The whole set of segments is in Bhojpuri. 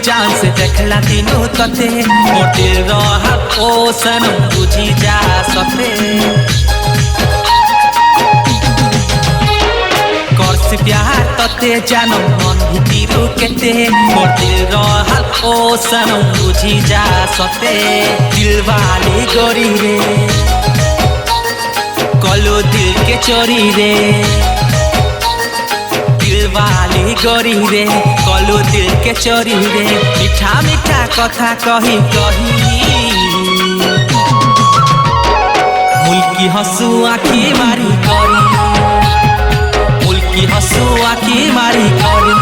जान से देखला दिनो तते मोटे रहा ओ सनम बुझी जा सते कर से प्यार तते जानम मन भितिरु केते मोटे रहा ओ सनम बुझी जा सते दिल वाली गोरी रे कलो दिल के चोरी रे वाली गोरी रे कलू दिल के चोरी रे मीठा मीठा कथा कही कही मुल्की हंसू आखी मारी करी मुल्की हंसू आखी मारी करी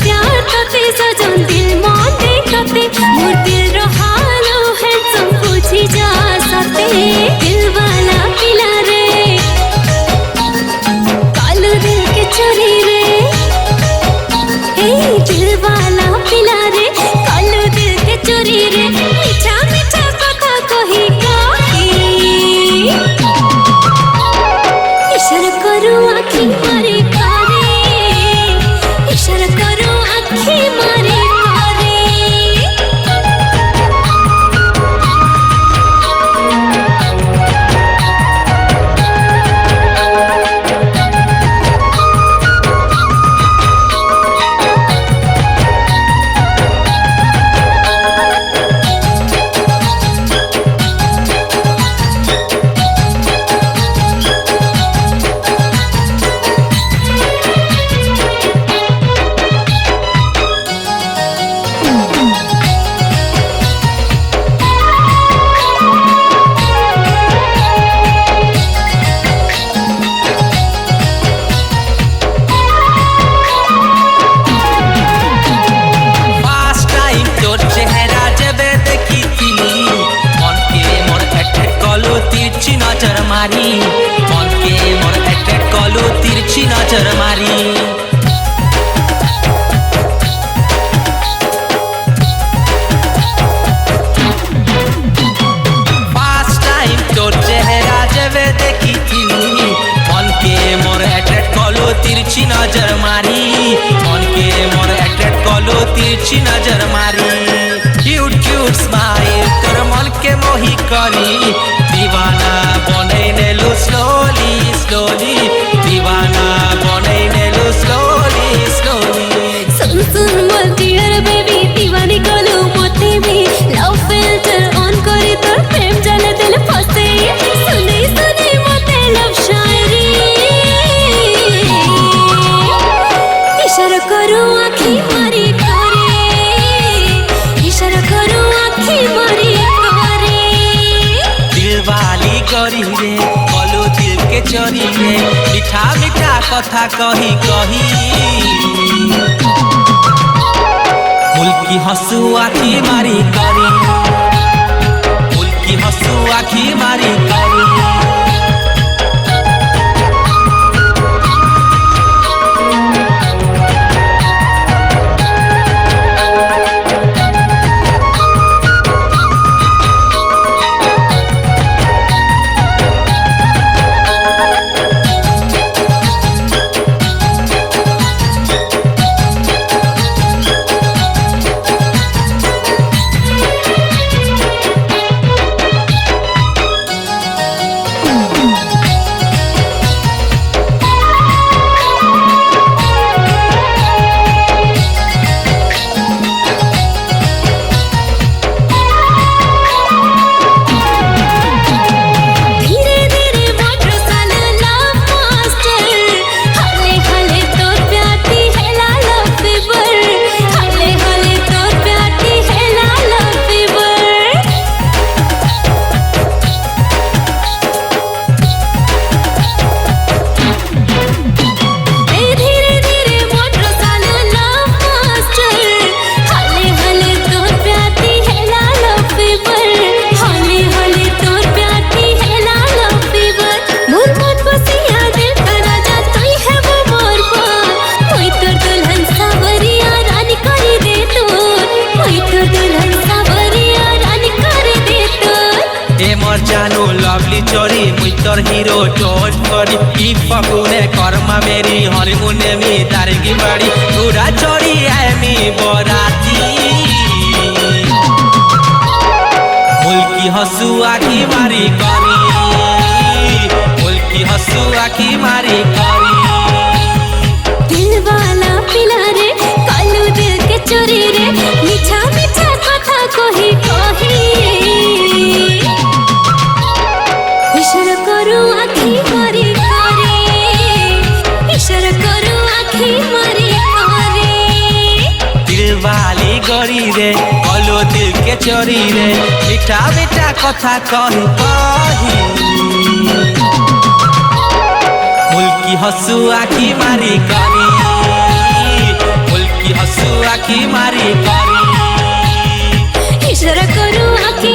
प्यार तते सजन दिल मन देखते मोर दिल रहालो हैंडसम पूछी जा सते दिल वाला पिला रे कालू दिल के चोरी रे दिल वाला पिला रे कालू दिल के चोरी रे मीठा मीठा कथा कही कही इशारा करू आँखी मारे इशारा करो आँखें मारे तिरछी नजर मारी मन के मोर अट्रैक्ट कलो तिरछी नजर मारी फर्स्ट टाइम तोर चेहरा जब देखी थी मन के मोर अट्रैक्ट कलो तिरछी नजर मारी मन के मोर अट्रैक्ट कलो तिरछी नजर मारी क्यूट क्यूट स्माइल तोर मन के मोही करी दीवाना बने नेलु स्लोली स्लोली दीवाना बने नेलु स्लोली स्लोली सुन सुन मोर डियर बेबी दीवानी कलो मोते भी लव फिल्टर ऑन करे तो प्रेम जले दिल फसे सुने सुने मोते लव शायरी इशारा करो आँखी मारी करे इशारा करो आँखी मारी करे दिल वाली गोरी रे कलो दिल के चोरी रे मीठा मीठा कथा कही कही मुल्की हंसू आखी मारी करी मुल्की हंसू आखी मारी करी তোর হিরো টোট করি ই ফাগুনে কর্মা মেরি হরিমুনে মি দারগি বাড়ি ঘোড়া চড়ি আমি বরাতি মুলকি হসু আখি মারি করি মুলকি হসু আখি মারি করি दिल वाला पिला रे कालू दिल के चोरी रे मीठा मीठा कथा कही कही इशारा करू आखी मारी करे इशारा करू आखी मारी करे दिल वाली गरी रे कलो दिल के चोरी रे मीठा मीठा कथा कही कही मुल्की हसु आखी मारी करी मुल्की हसु आखी मारी करी इशारा करू आखी